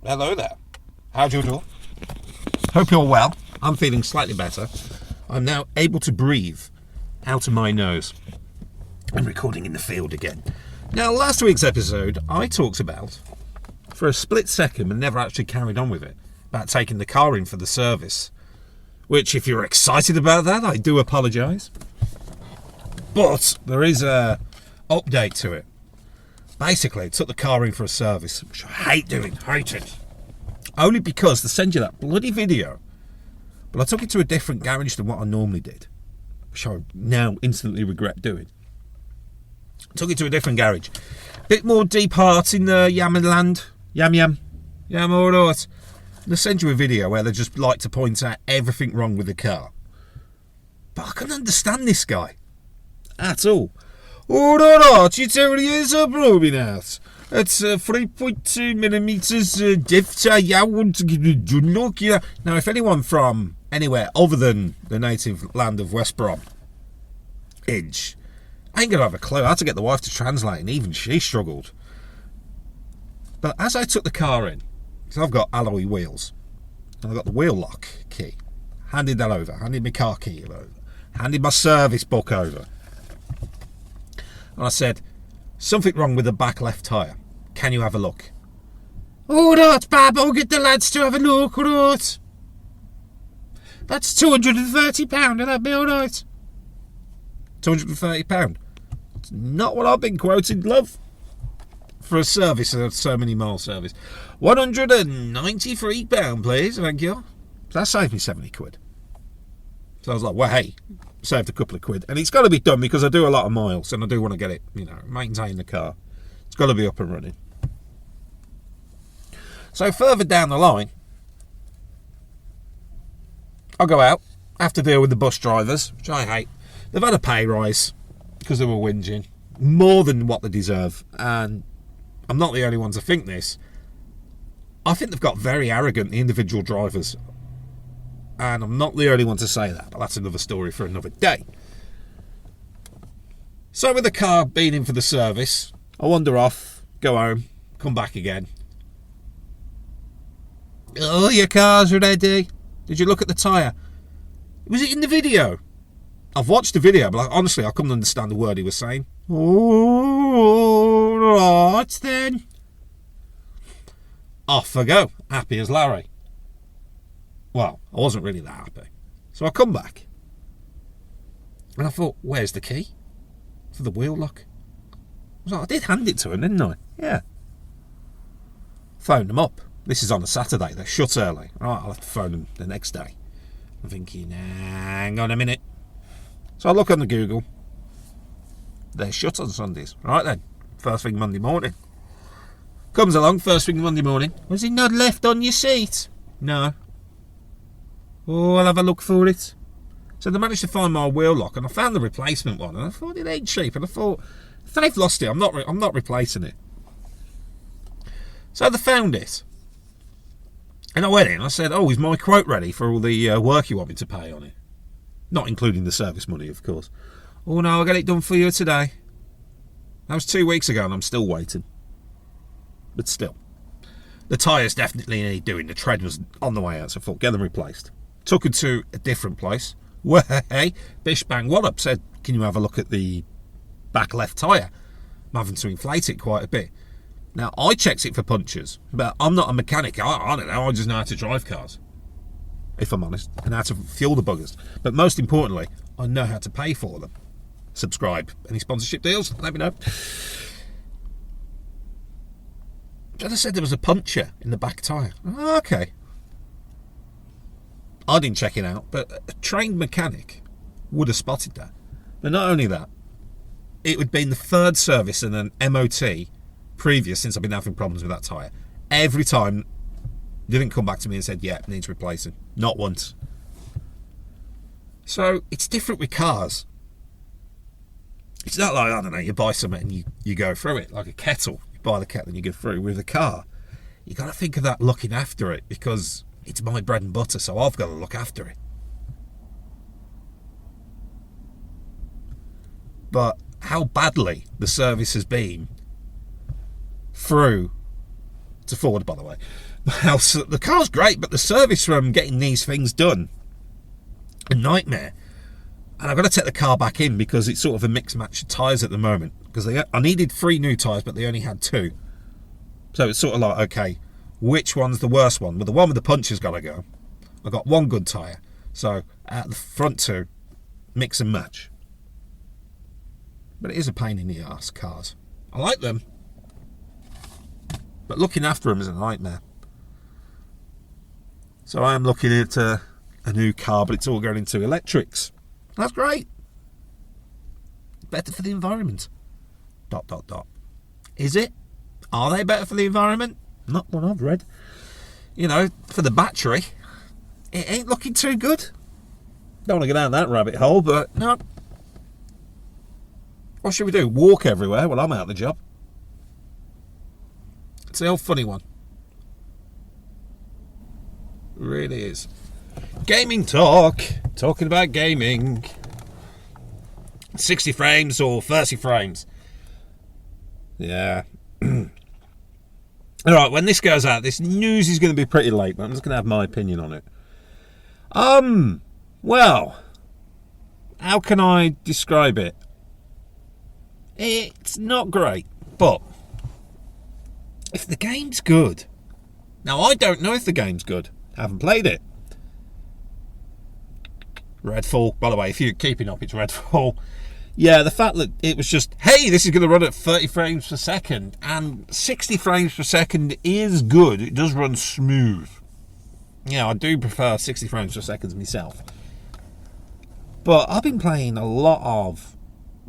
Hello there. How do you do? Hope you're well. I'm feeling slightly better. I'm now able to breathe out of my nose. I'm recording in the field again. Now, last week's episode, I talked about, for a split second and never actually carried on with it, about taking the car in for the service. Which, if you're excited about that, I do apologise. But there is a update to it. Basically, I took the car in for a service, which I hate it. Only because they send you that bloody video. But I took it to a different garage than what I normally did, which I now instantly regret doing. Took it to a different garage. Bit more deep heart in the Yamland. Yam, alright. They send you a video where they just like to point out everything wrong with the car. But I couldn't understand this guy. At all. Alright, you tell me it's a problem out. It's 3.2 millimeters depth. I want to give you. Now, if anyone from anywhere other than the native land of West Brom, Inch, I ain't gonna have a clue. I had to get the wife to translate, and even she struggled. But as I took the car in, because I've got alloy wheels, and I've got the wheel lock key, handed that over, handed my car key over, handed my service book over. And I said, something wrong with the back left tyre. Can you have a look? All right, Bab, I'll get the lads to have a look, all right. That's £230, will that be all right? £230? It's not what I've been quoted, love. For a service, a so many mile service. £193, please, thank you. So that saved me 70 quid. So I was like, well, hey, saved a couple of quid. And it's got to be done because I do a lot of miles and I do want to get it, maintain the car. It's got to be up and running. So further down the line, I'll go out, have to deal with the bus drivers, which I hate. They've had a pay rise because they were whinging more than what they deserve. And I'm not the only one to think this. I think they've got very arrogant, the individual drivers. And I'm not the only one to say that, but that's another story for another day. So with the car being in for the service, I wander off, go home, come back again. Oh, your car's ready. Did you look at the tyre? Was it in the video? I've watched the video, but honestly, I couldn't understand the word he was saying. Oh, right then. Off I go, happy as Larry. Well, I wasn't really that happy. So I come back. And I thought, where's the key? For the wheel lock. I did hand it to him, didn't I? Yeah. Phoned them up. This is on a Saturday. They're shut early. Right, I'll have to phone them the next day. I'm thinking, hang on a minute. So I look on the Google. They're shut on Sundays. Right then. First thing Monday morning. Comes along first thing Monday morning. Was it not left on your seat? No. Oh, I'll have a look for it. So they managed to find my wheel lock, and I found the replacement one, and I thought it ain't cheap, and I thought, if they've lost it, I'm not replacing it. So they found it, and I went in. I said, "Oh, is my quote ready for all the work you want me to pay on it? Not including the service money, of course." "Oh no, I'll get it done for you today." That was 2 weeks ago, and I'm still waiting. But still, the tyres definitely need doing. The tread was on the way out, so I thought, get them replaced. Took it to a different place. Well, hey, bish bang wallop, said, can you have a look at the back left tyre? I'm having to inflate it quite a bit. Now, I checked it for punctures, but I'm not a mechanic. I don't know, I just know how to drive cars, if I'm honest, and how to fuel the buggers. But most importantly, I know how to pay for them. Subscribe. Any sponsorship deals? Let me know. As I said, there was a puncture in the back tyre. Oh, okay. I didn't check it out, but a trained mechanic would have spotted that. But not only that, it would have been the third service and an MOT previous since I've been having problems with that tyre. Every time, they didn't come back to me and said, yeah, it needs replacing. Not once. So, it's different with cars. It's not like, I don't know, you buy something and you go through it, like a kettle. You buy the kettle and you go through. With a car, you got to think of that looking after it, because it's my bread and butter, so I've got to look after it. But how badly the service has been through to Ford, by the way. The car's great, but the service from getting these things done, a nightmare. And I've got to take the car back in because it's sort of a mixed match of tyres at the moment. Because I needed 3 new tyres, but they only had 2. So it's sort of like, okay, which one's the worst one? Well, the one with the punch has got to go. I've got 1 good tyre. So at the front 2, mix and match. But it is a pain in the arse, cars. I like them. But looking after them is a nightmare. So I am looking at a new car, but it's all going into electrics. That's great. Better for the environment. ... Is it? Are they better for the environment? Not what I've read. You know, for the battery, it ain't looking too good. Don't want to go down that rabbit hole, but no. What should we do? Walk everywhere? Well, I'm out of the job. It's the old funny one. It really is. Gaming talk. Talking about gaming. 60 frames or 30 frames. Yeah. Alright, when this goes out, this news is going to be pretty late, but I'm just going to have my opinion on it. Well, how can I describe it? It's not great, but if the game's good... Now, I don't know if the game's good. I haven't played it. Redfall, by the way, if you're keeping up, it's Redfall. Yeah, the fact that it was just, hey, this is going to run at 30 frames per second, and 60 frames per second is good. It does run smooth. Yeah, I do prefer 60 frames per second myself. But I've been playing a lot of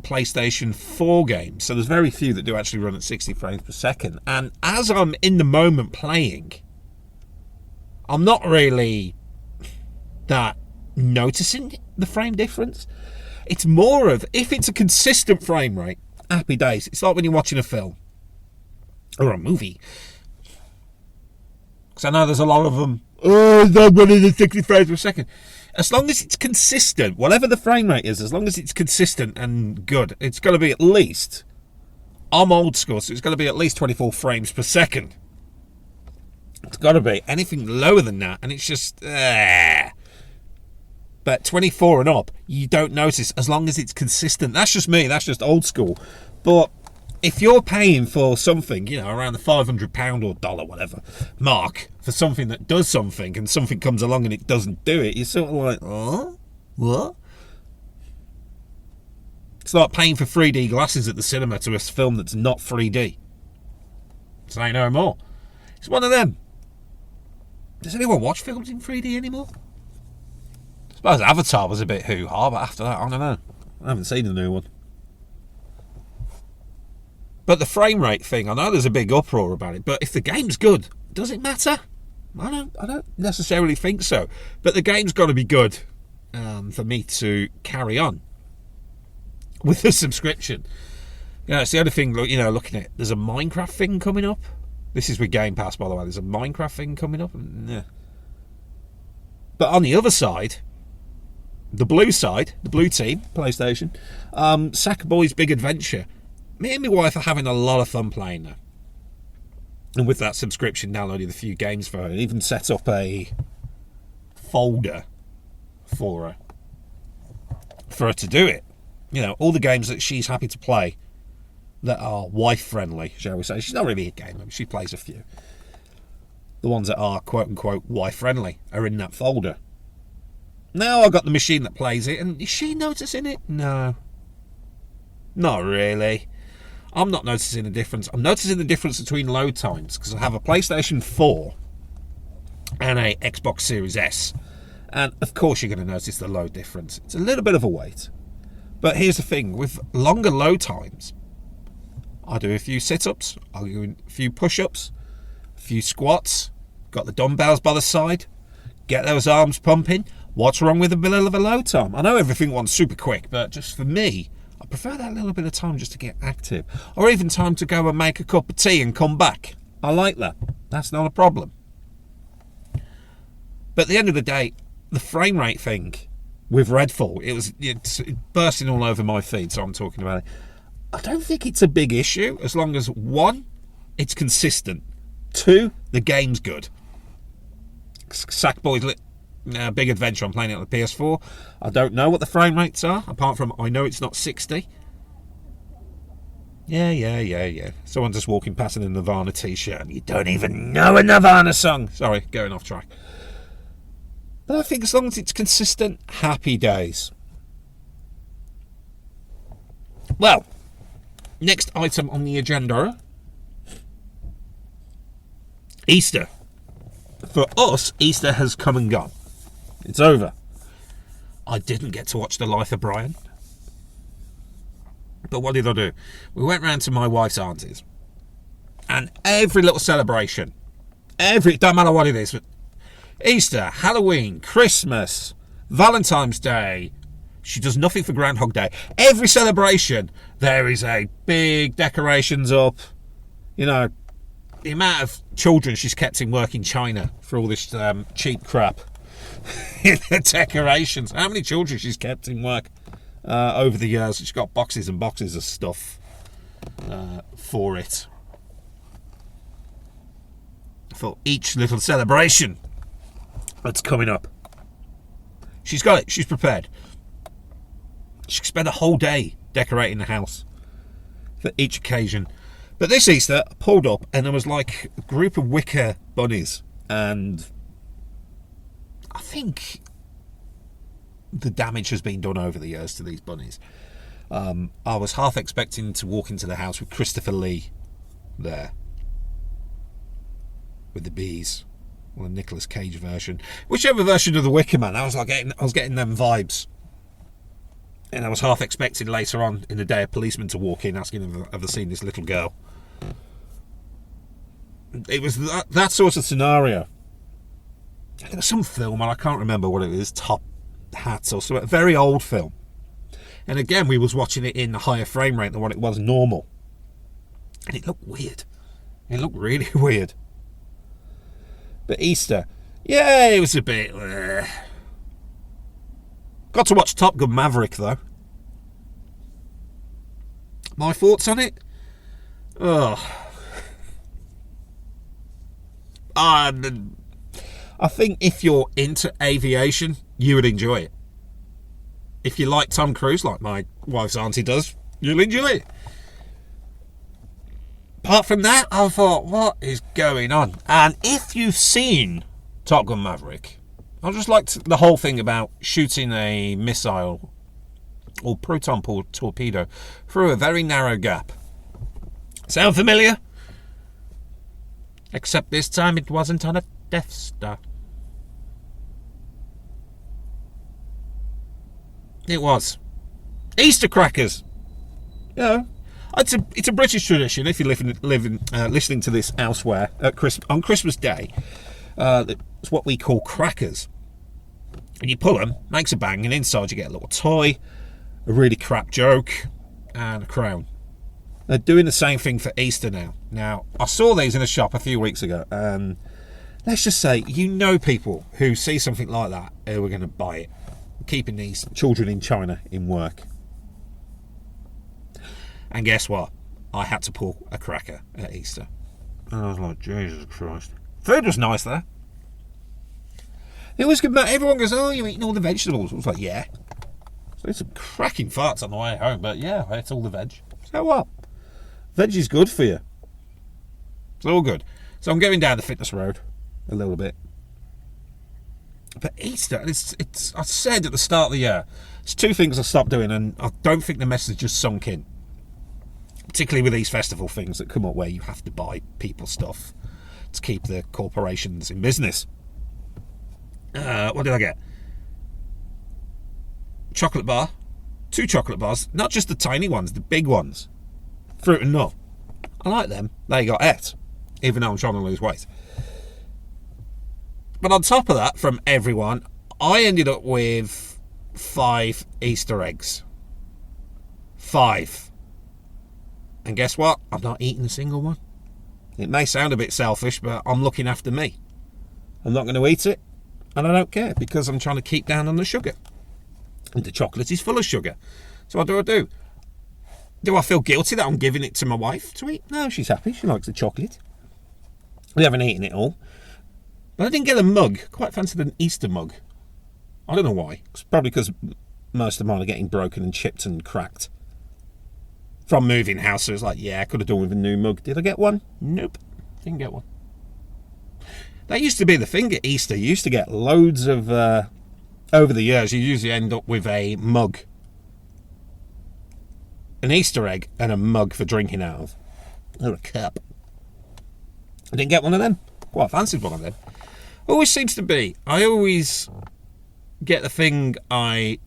PlayStation 4 games, so there's very few that do actually run at 60 frames per second. And as I'm in the moment playing, I'm not really that noticing the frame difference. It's more of, if it's a consistent frame rate, happy days. It's like when you're watching a film or a movie. Because I know there's a lot of them, oh, it's not running at 60 frames per second. As long as it's consistent, whatever the frame rate is, as long as it's consistent and good, it's got to be at least, I'm old school, so it's got to be at least 24 frames per second. It's got to be. Anything lower than that, and it's just, But 24 and up, you don't notice as long as it's consistent. That's just me. That's just old school. But if you're paying for something, you know, around the £500 or dollar, whatever, mark, for something that does something, and something comes along and it doesn't do it, you're sort of like, oh, what? It's like paying for 3D glasses at the cinema to a film that's not 3D. Say no more. It's one of them. Does anyone watch films in 3D anymore? I suppose Avatar was a bit hoo-ha, but after that, I don't know. I haven't seen the new one. But the frame rate thing, I know there's a big uproar about it, but if the game's good, does it matter? I don't necessarily think so. But the game's got to be good for me to carry on with the subscription. You know, it's the other thing, you know, looking at, there's a Minecraft thing coming up. This is with Game Pass, by the way. There's a Minecraft thing coming up. Yeah. But on the other side, the blue team, PlayStation, Sackboy's Big Adventure. Me and my wife are having a lot of fun playing that. And with that subscription, downloaded a few games for her. And even set up a folder for her to do it. You know, all the games that she's happy to play that are wife-friendly, shall we say. She's not really a gamer, she plays a few. The ones that are quote-unquote wife-friendly are in that folder. Now I've got the machine that plays it, and is she noticing it? No. Not really. I'm not noticing a difference. I'm noticing the difference between load times, because I have a PlayStation 4 and a Xbox Series S. And of course you're going to notice the load difference. It's a little bit of a wait. But here's the thing, with longer load times, I'll do a few sit-ups, I'll do a few push-ups, a few squats, got the dumbbells by the side, get those arms pumping. What's wrong with a bit of a load time? I know everything wants super quick, but just for me, I prefer that little bit of time just to get active. Or even time to go and make a cup of tea and come back. I like that. That's not a problem. But at the end of the day, the frame rate thing with Redfall, it's bursting all over my feed, so I'm talking about it. I don't think it's a big issue as long as, one, it's consistent. 2, the game's good. Sackboy's Big Adventure, I'm playing it on the PS4. I don't know what the frame rates are, apart from I know it's not 60. Yeah. Someone just walking past in a Nirvana t-shirt and you don't even know a Nirvana song. Sorry, going off track. But I think as long as it's consistent, happy days. Well, next item on the agenda. Easter. For us, Easter has come and gone. It's over. I didn't get to watch The Life of Brian. But what did I do? We went round to my wife's auntie's. And every little celebration, it don't matter what it is, but Easter, Halloween, Christmas, Valentine's Day, she does nothing for Groundhog Day. Every celebration, there is a big decorations up. You know, the amount of children she's kept in work in China for all this cheap crap. In the decorations. How many children she's kept in work over the years? She's got boxes and boxes of stuff for it. For each little celebration that's coming up. She's got it. She's prepared. She can spend a whole day decorating the house for each occasion. But this Easter, I pulled up and there was like a group of wicker bunnies, and I think the damage has been done over the years to these bunnies. I was half expecting to walk into the house with Christopher Lee there with the bees, or the Nicolas Cage version, whichever version of the Wicker Man. I was getting them vibes. And I was half expecting later on in the day a policeman to walk in asking them, have they seen this little girl? It was that sort of scenario. There was some film, and I can't remember what it is, Top Hats or something, a very old film. And again, we was watching it in a higher frame rate than what it was normal. And it looked weird. It looked really weird. But Easter, yeah, it was a bit... Got to watch Top Gun Maverick, though. My thoughts on it? I think if you're into aviation, you would enjoy it. If you like Tom Cruise, like my wife's auntie does, you'll enjoy it. Apart from that, I thought, what is going on? And if you've seen Top Gun Maverick, I just liked the whole thing about shooting a missile or proton torpedo through a very narrow gap. Sound familiar? Except this time it wasn't on a Death Star. It was. Easter crackers. Yeah. It's a British tradition. If you're listening to this elsewhere on Christmas Day, it's what we call crackers. And you pull them, makes a bang, and inside you get a little toy, a really crap joke, and a crown. They're doing the same thing for Easter now. Now, I saw these in a shop a few weeks ago, and let's just say, you know people who see something like that who are going to buy it. Keeping these children in China in work. And guess what? I had to pull a cracker at Easter. And I was like, Jesus Christ. Food was nice there. It was good. Everyone goes, oh, you're eating all the vegetables. I was like, yeah. So it's some cracking farts on the way home, but yeah, I ate all the veg. So what? Veg is good for you. It's all good. So I'm going down the fitness road a little bit. But Easter, it's I said at the start of the year, it's two things I stopped doing, and I don't think the message just sunk in. Particularly with these festival things that come up where you have to buy people stuff to keep the corporations in business. What did I get? Chocolate bar. 2 chocolate bars. Not just the tiny ones, the big ones. Fruit and nut. I like them. They got it. Even though I'm trying to lose weight. But on top of that, from everyone, I ended up with 5 Easter eggs. 5. And guess what? I'm not eating a single one. It may sound a bit selfish, but I'm looking after me. I'm not going to eat it, and I don't care, because I'm trying to keep down on the sugar. And the chocolate is full of sugar. So what do? Do I feel guilty that I'm giving it to my wife to eat? No, she's happy. She likes the chocolate. We haven't eaten it all. But I didn't get a mug. Quite fancied an Easter mug. I don't know why. It's probably because most of mine are getting broken and chipped and cracked. From moving house, so it's like, yeah, I could have done with a new mug. Did I get one? Nope. Didn't get one. That used to be the thing at Easter. You used to get loads of... over the years, you usually end up with a mug. An Easter egg and a mug for drinking out of. Or a cup. I didn't get one of them. Quite fancied one of them. Always seems to be. I always get the thing I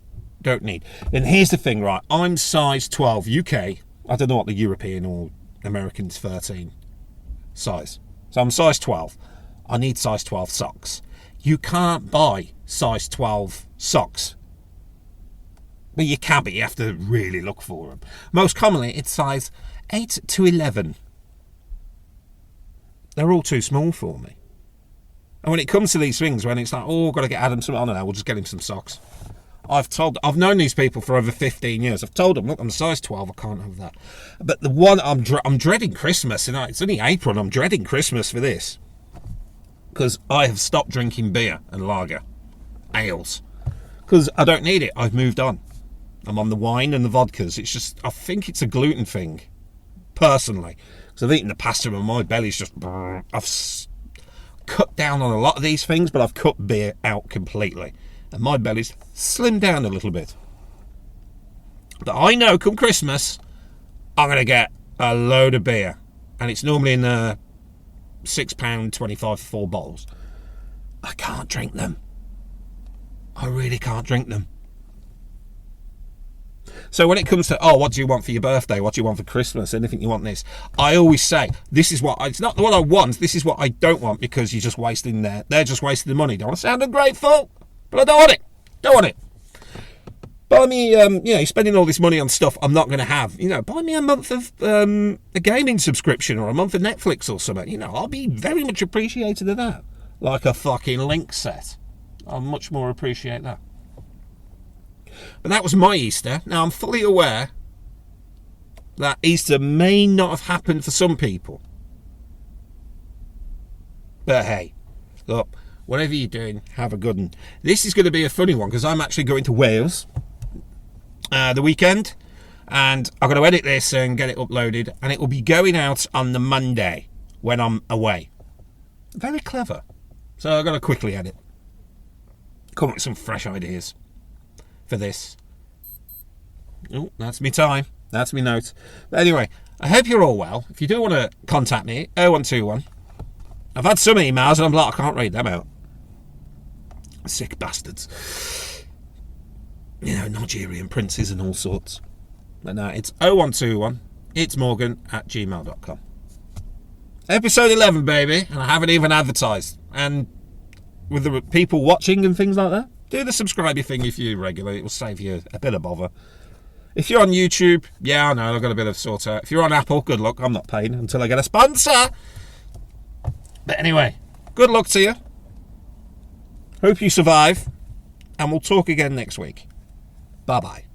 don't need. And here's the thing, right? I'm size 12 UK. I don't know what the European or American's 13 size. So I'm size 12. I need size 12 socks. You can't buy size 12 socks. Well, you can, but you have to really look for them. Most commonly, it's size 8 to 11. They're all too small for me. And when it comes to these things, when it's like, oh, I've got to get Adam some, I don't know, we'll just get him some socks. I've known these people for over 15 years. I've told them, look, I'm size 12, I can't have that. But the one, I'm dreading Christmas. It's only April, and I'm dreading Christmas for this. Because I have stopped drinking beer and lager, ales. Because I don't need it. I've moved on. I'm on the wine and the vodkas. It's just, I think it's a gluten thing, personally. Because I've eaten the pasta and my belly's just... I've cut down on a lot of these things, but I've cut beer out completely. And my belly's slimmed down a little bit. But I know, come Christmas, I'm going to get a load of beer. And it's normally in £6.25 for 4 bottles. I can't drink them. I really can't drink them. So when it comes to, what do you want for your birthday? What do you want for Christmas? Anything you want this? I always say, this is what, it's not what I want, this is what I don't want, because you're just wasting they're just wasting the money. Don't want to sound ungrateful, but I don't want it. Don't want it. Buy me, you're spending all this money on stuff I'm not going to have. Buy me a month of a gaming subscription or a month of Netflix or something. I'll be very much appreciative of that. Like a fucking Link set. I'll much more appreciate that. But that was my Easter. Now, I'm fully aware that Easter may not have happened for some people. But hey, look, whatever you're doing, have a good one. This is going to be a funny one because I'm actually going to Wales the weekend. And I've got to edit this and get it uploaded. And it will be going out on the Monday when I'm away. Very clever. So I've got to quickly edit. Come up with some fresh ideas for this. Oh, that's me time. That's me note. But anyway, I hope you're all well. If you do want to contact me, 0121. I've had some emails and I'm like, I can't read them out. Sick bastards. Nigerian princes and all sorts. But no, it's 0121. It's Morgan@gmail.com. Episode 11, baby. And I haven't even advertised. And with the people watching and things like that, do the subscribe thing if you're regular. It will save you a bit of bother. If you're on YouTube, yeah, I know, I've got a bit of sort out. If you're on Apple, good luck. I'm not paying until I get a sponsor. But anyway, good luck to you. Hope you survive. And we'll talk again next week. Bye-bye.